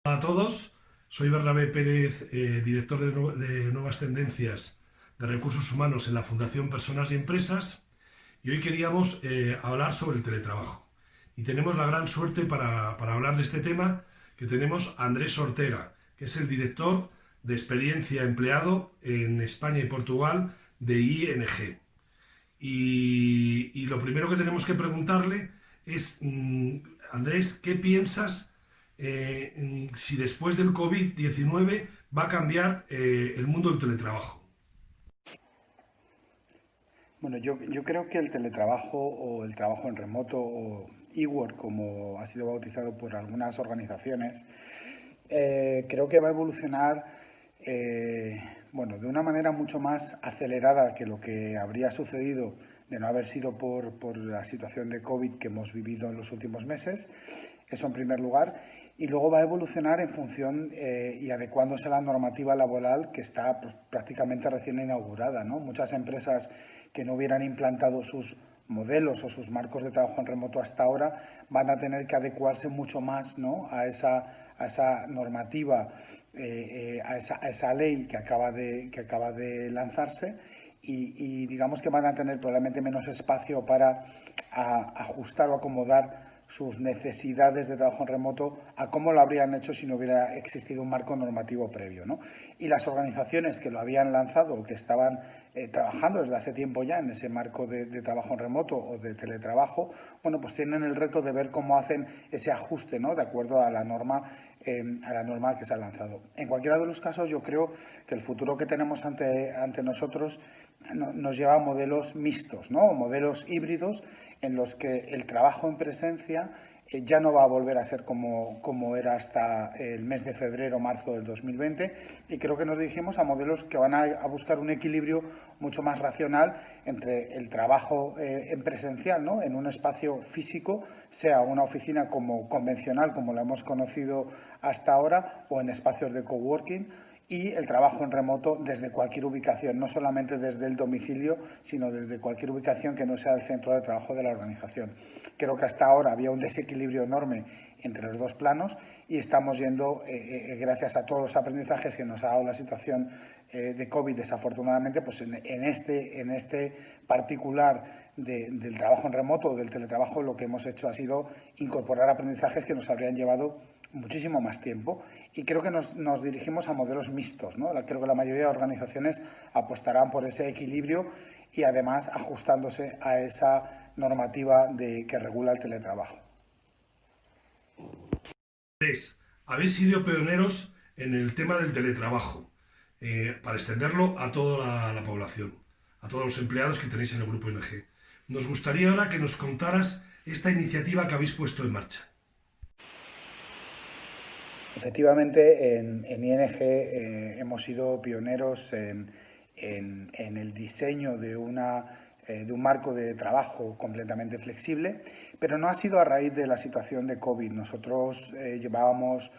Hola a todos, soy Bernabé Pérez, director de Nuevas Tendencias de Recursos Humanos en la Fundación Personas y Empresas, y hoy queríamos hablar sobre el teletrabajo. Y tenemos la gran suerte para hablar de este tema que tenemos a Andrés Ortega, que es el director de experiencia empleado en España y Portugal de ING. Y lo primero que tenemos que preguntarle es, Andrés, ¿qué piensas si después del COVID-19 va a cambiar el mundo del teletrabajo? Bueno, yo creo que el teletrabajo o el trabajo en remoto o e-work, como ha sido bautizado por algunas organizaciones, creo que va a evolucionar bueno, de una manera mucho más acelerada que lo que habría sucedido de no haber sido por la situación de COVID que hemos vivido en los últimos meses. Eso en primer lugar. Y luego va a evolucionar en función y adecuándose a la normativa laboral que está pues, prácticamente recién inaugurada, ¿no? Muchas empresas que no hubieran implantado sus modelos o sus marcos de trabajo en remoto hasta ahora van a tener que adecuarse mucho más, ¿no?, a esa normativa, a esa ley que acaba de lanzarse y digamos que van a tener probablemente menos espacio para ajustar o acomodar sus necesidades de trabajo en remoto a cómo lo habrían hecho si no hubiera existido un marco normativo previo, ¿no? Y las organizaciones que lo habían lanzado o que estaban trabajando desde hace tiempo ya en ese marco de trabajo en remoto o de teletrabajo, bueno, pues tienen el reto de ver cómo hacen ese ajuste, ¿no?, de acuerdo a la norma que se ha lanzado. En cualquiera de los casos, yo creo que el futuro que tenemos ante nosotros nos lleva a modelos mixtos, ¿no?, modelos híbridos en los que el trabajo en presencia ya no va a volver a ser como era hasta el mes de febrero o marzo del 2020 y creo que nos dirigimos a modelos que van a buscar un equilibrio mucho más racional entre el trabajo en presencial, ¿no?, en un espacio físico, sea una oficina como convencional como la hemos conocido hasta ahora o en espacios de coworking, y el trabajo en remoto desde cualquier ubicación, no solamente desde el domicilio, sino desde cualquier ubicación que no sea el centro de trabajo de la organización. Creo que hasta ahora había un desequilibrio enorme entre los dos planos y estamos yendo, gracias a todos los aprendizajes que nos ha dado la situación de COVID, desafortunadamente, pues en este particular del trabajo en remoto o del teletrabajo, lo que hemos hecho ha sido incorporar aprendizajes que nos habrían llevado muchísimo más tiempo y creo que nos dirigimos a modelos mixtos, ¿no? Creo que la mayoría de organizaciones apostarán por ese equilibrio y además ajustándose a esa normativa que regula el teletrabajo. Andrés, habéis sido pioneros en el tema del teletrabajo, para extenderlo a toda la población, a todos los empleados que tenéis en el grupo ING. Nos gustaría ahora que nos contaras esta iniciativa que habéis puesto en marcha. Efectivamente, en ING hemos sido pioneros en el diseño de un marco de trabajo completamente flexible, pero no ha sido a raíz de la situación de COVID. Nosotros llevábamos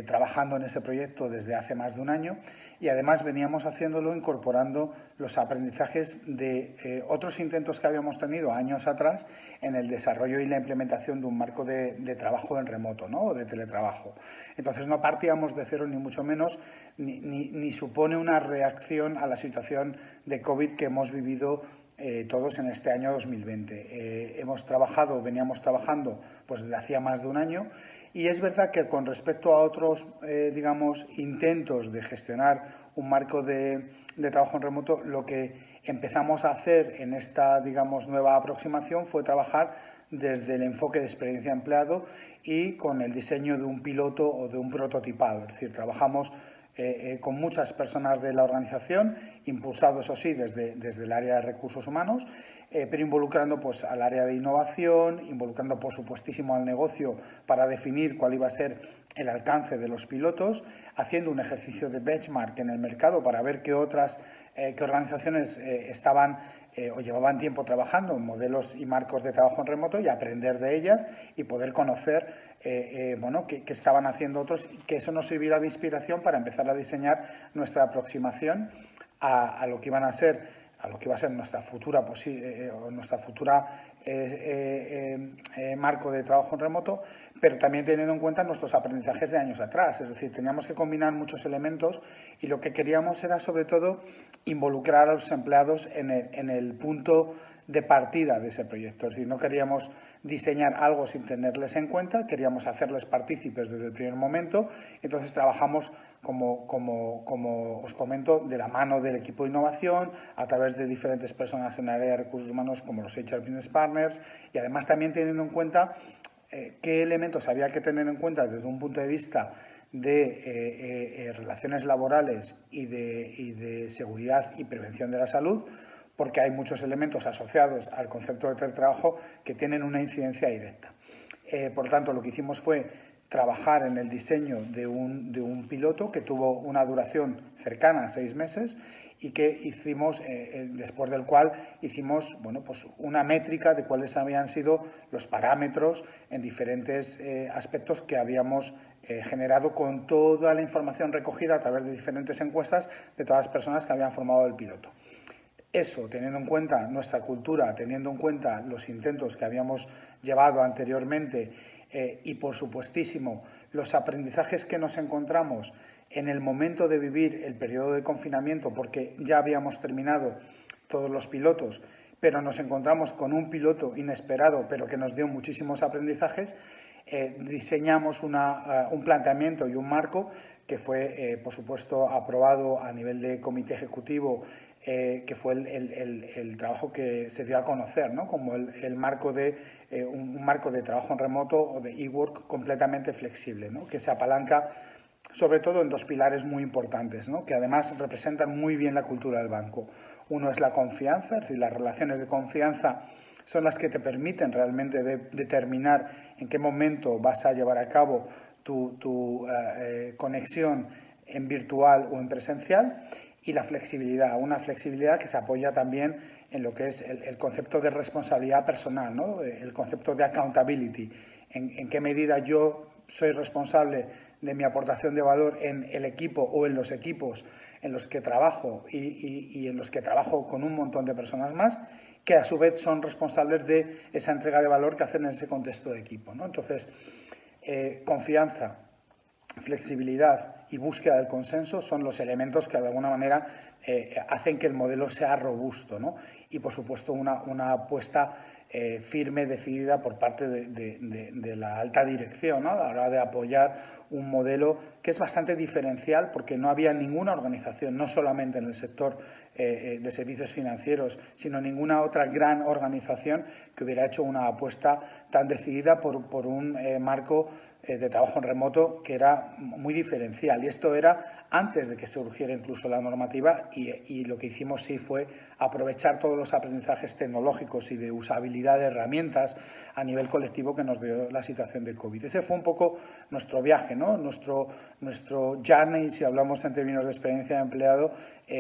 trabajando en ese proyecto desde hace más de un año y además veníamos haciéndolo incorporando los aprendizajes de otros intentos que habíamos tenido años atrás en el desarrollo y la implementación de un marco de trabajo en remoto, ¿no?, o de teletrabajo. Entonces no partíamos de cero ni mucho menos, ni supone una reacción a la situación de COVID que hemos vivido todos en este año 2020. Veníamos trabajando pues desde hacía más de un año y es verdad que con respecto a otros, digamos, intentos de gestionar un marco de trabajo en remoto, lo que empezamos a hacer en esta, digamos, nueva aproximación fue trabajar desde el enfoque de experiencia empleado y con el diseño de un piloto o de un prototipado. Es decir, trabajamos con muchas personas de la organización, impulsado, eso sí, desde el área de recursos humanos, pero involucrando pues, al área de innovación, involucrando, por supuestísimo, al negocio para definir cuál iba a ser el alcance de los pilotos, haciendo un ejercicio de benchmark en el mercado para ver qué organizaciones estaban o llevaban tiempo trabajando en modelos y marcos de trabajo en remoto y aprender de ellas y poder conocer bueno, qué estaban haciendo otros, que eso nos sirviera de inspiración para empezar a diseñar nuestra aproximación a lo que iban a ser a lo que va a ser nuestra futura marco de trabajo en remoto, pero también teniendo en cuenta nuestros aprendizajes de años atrás. Es decir, teníamos que combinar muchos elementos y lo que queríamos era, sobre todo, involucrar a los empleados en el punto de partida de ese proyecto. Es decir, no queríamos diseñar algo sin tenerles en cuenta, queríamos hacerles partícipes desde el primer momento. Entonces trabajamos, como os comento, de la mano del equipo de innovación, a través de diferentes personas en el área de recursos humanos como los HR Business Partners, y además también teniendo en cuenta qué elementos había que tener en cuenta desde un punto de vista de relaciones laborales y de seguridad y prevención de la salud, porque hay muchos elementos asociados al concepto de teletrabajo que tienen una incidencia directa. Por lo tanto, lo que hicimos fue trabajar en el diseño de un piloto que tuvo una duración cercana a 6 meses y que hicimos, después del cual hicimos pues una métrica de cuáles habían sido los parámetros en diferentes aspectos que habíamos generado con toda la información recogida a través de diferentes encuestas de todas las personas que habían formado el piloto. Eso, teniendo en cuenta nuestra cultura, teniendo en cuenta los intentos que habíamos llevado anteriormente y, por supuestísimo, los aprendizajes que nos encontramos en el momento de vivir el periodo de confinamiento, porque ya habíamos terminado todos los pilotos, pero nos encontramos con un piloto inesperado, pero que nos dio muchísimos aprendizajes, diseñamos un planteamiento y un marco que fue, por supuesto, aprobado a nivel de comité ejecutivo, que fue el trabajo que se dio a conocer, ¿no? Como el marco un marco de trabajo en remoto o de e-work completamente flexible, ¿no? Que se apalanca sobre todo en 2 pilares muy importantes, ¿no? Que además representan muy bien la cultura del banco. Uno es la confianza, es decir, las relaciones de confianza son las que te permiten realmente determinar en qué momento vas a llevar a cabo tu conexión en virtual o en presencial. Y la flexibilidad, una flexibilidad que se apoya también en lo que es el concepto de responsabilidad personal, ¿no? El concepto de accountability, en qué medida yo soy responsable de mi aportación de valor en el equipo o en los equipos en los que trabajo y en los que trabajo con un montón de personas más, que a su vez son responsables de esa entrega de valor que hacen en ese contexto de equipo, ¿no? Entonces, confianza, flexibilidad y búsqueda del consenso son los elementos que de alguna manera hacen que el modelo sea robusto, ¿no? Y, por supuesto, una apuesta firme, decidida por parte de la alta dirección, ¿no? A la hora de apoyar un modelo que es bastante diferencial, porque no había ninguna organización, no solamente en el sector de servicios financieros, sino ninguna otra gran organización que hubiera hecho una apuesta tan decidida por un marco de trabajo en remoto que era muy diferencial. Y esto era antes de que surgiera incluso la normativa, y lo que hicimos sí fue aprovechar todos los aprendizajes tecnológicos y de usabilidad de herramientas a nivel colectivo que nos dio la situación de COVID. Ese fue un poco nuestro viaje, ¿no? Nuestro journey, si hablamos en términos de experiencia de empleado,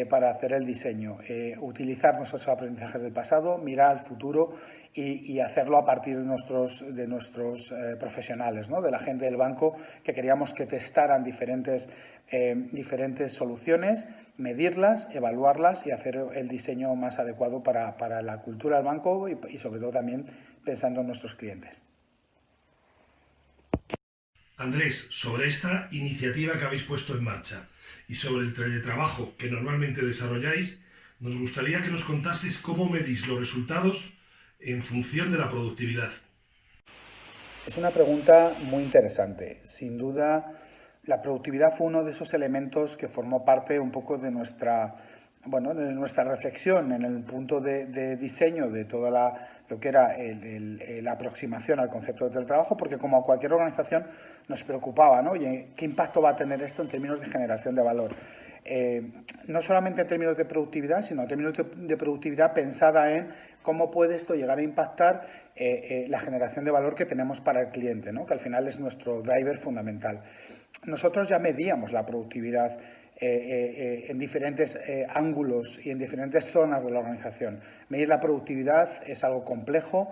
para hacer el diseño. Utilizar nuestros aprendizajes del pasado, mirar al futuro y hacerlo a partir de nuestros profesionales, ¿no? De la gente del banco, que queríamos que testaran diferentes soluciones, medirlas, evaluarlas y hacer el diseño más adecuado para la cultura del banco y sobre todo también pensando en nuestros clientes. Andrés, sobre esta iniciativa que habéis puesto en marcha y sobre el teletrabajo que normalmente desarrolláis, nos gustaría que nos contases cómo medís los resultados en función de la productividad. Es una pregunta muy interesante. Sin duda, la productividad fue uno de esos elementos que formó parte un poco de nuestra reflexión en el punto de diseño de toda lo que era la aproximación al concepto de teletrabajo, porque como a cualquier organización nos preocupaba, ¿no? Oye, ¿qué impacto va a tener esto en términos de generación de valor? No solamente en términos de productividad, sino en términos de productividad pensada en cómo puede esto llegar a impactar la generación de valor que tenemos para el cliente, ¿no? Que al final es nuestro driver fundamental. Nosotros ya medíamos la productividad en diferentes ángulos y en diferentes zonas de la organización. Medir la productividad es algo complejo.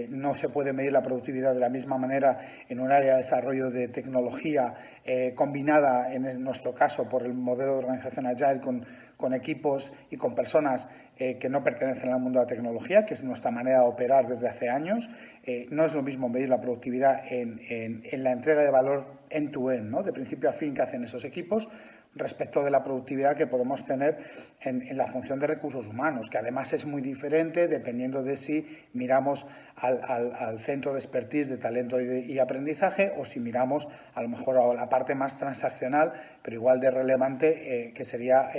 No se puede medir la productividad de la misma manera en un área de desarrollo de tecnología combinada, en nuestro caso, por el modelo de organización Agile con equipos y con personas que no pertenecen al mundo de la tecnología, que es nuestra manera de operar desde hace años. No es lo mismo medir la productividad en la entrega de valor end-to-end, ¿no? De principio a fin que hacen esos equipos, respecto de la productividad que podemos tener en la función de recursos humanos, que además es muy diferente dependiendo de si miramos al centro de expertise de talento y aprendizaje o si miramos a lo mejor a la parte más transaccional, pero igual de relevante, que sería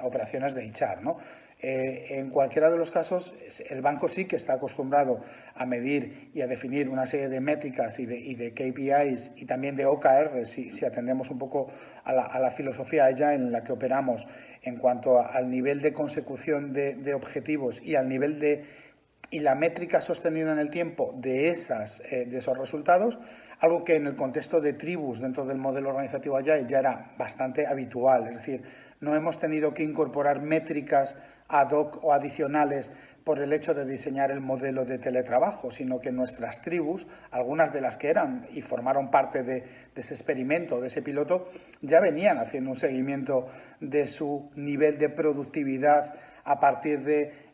operaciones de HR, ¿no? En cualquiera de los casos, el banco sí que está acostumbrado a medir y a definir una serie de métricas y de KPIs y también de OKR, si atendemos un poco a la filosofía ya en la que operamos en cuanto al nivel de consecución de objetivos y al nivel y la métrica sostenida en el tiempo de esos resultados, algo que en el contexto de tribus dentro del modelo organizativo Agile ya era bastante habitual. Es decir, no hemos tenido que incorporar métricas ad hoc o adicionales por el hecho de diseñar el modelo de teletrabajo, sino que nuestras tribus, algunas de las que eran y formaron parte de ese experimento, de ese piloto, ya venían haciendo un seguimiento de su nivel de productividad a partir de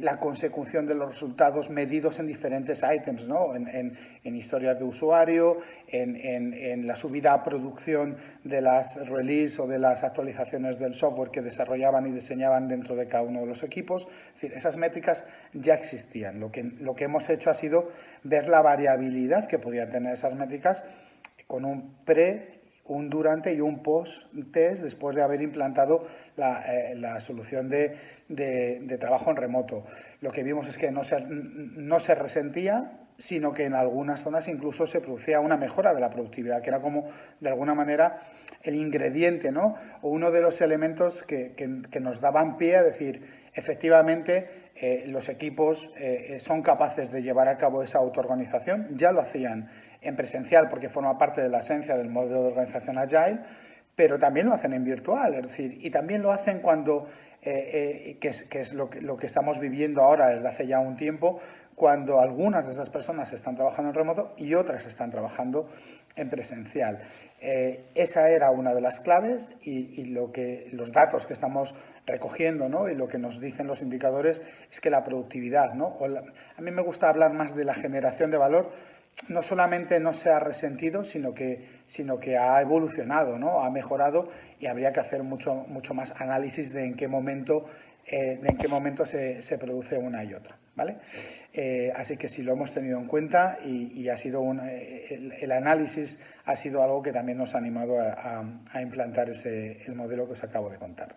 la consecución de los resultados medidos en diferentes ítems, ¿no? En historias de usuario, en la subida a producción de las releases o de las actualizaciones del software que desarrollaban y diseñaban dentro de cada uno de los equipos. Es decir, esas métricas ya existían. Lo que hemos hecho ha sido ver la variabilidad que podían tener esas métricas con un un durante y un post-test después de haber implantado la solución de trabajo en remoto. Lo que vimos es que no se resentía, sino que en algunas zonas incluso se producía una mejora de la productividad, que era como, de alguna manera, el ingrediente, ¿no? O uno de los elementos que nos daban pie a decir, efectivamente, los equipos son capaces de llevar a cabo esa autoorganización, ya lo hacían en presencial porque forma parte de la esencia del modelo de organización Agile, pero también lo hacen en virtual, es decir, y también lo hacen cuando, que es lo que estamos viviendo ahora desde hace ya un tiempo, cuando algunas de esas personas están trabajando en remoto y otras están trabajando en presencial. Esa era una de las claves y los datos que estamos recogiendo, ¿no? Y lo que nos dicen los indicadores es que la productividad, ¿no? A mí me gusta hablar más de la generación de valor. No solamente no se ha resentido, sino que ha evolucionado, ¿no? Ha mejorado y habría que hacer mucho más análisis de en qué momento se produce una y otra, ¿vale? Así que sí lo hemos tenido en cuenta y ha sido el análisis ha sido algo que también nos ha animado a implantar el modelo que os acabo de contar.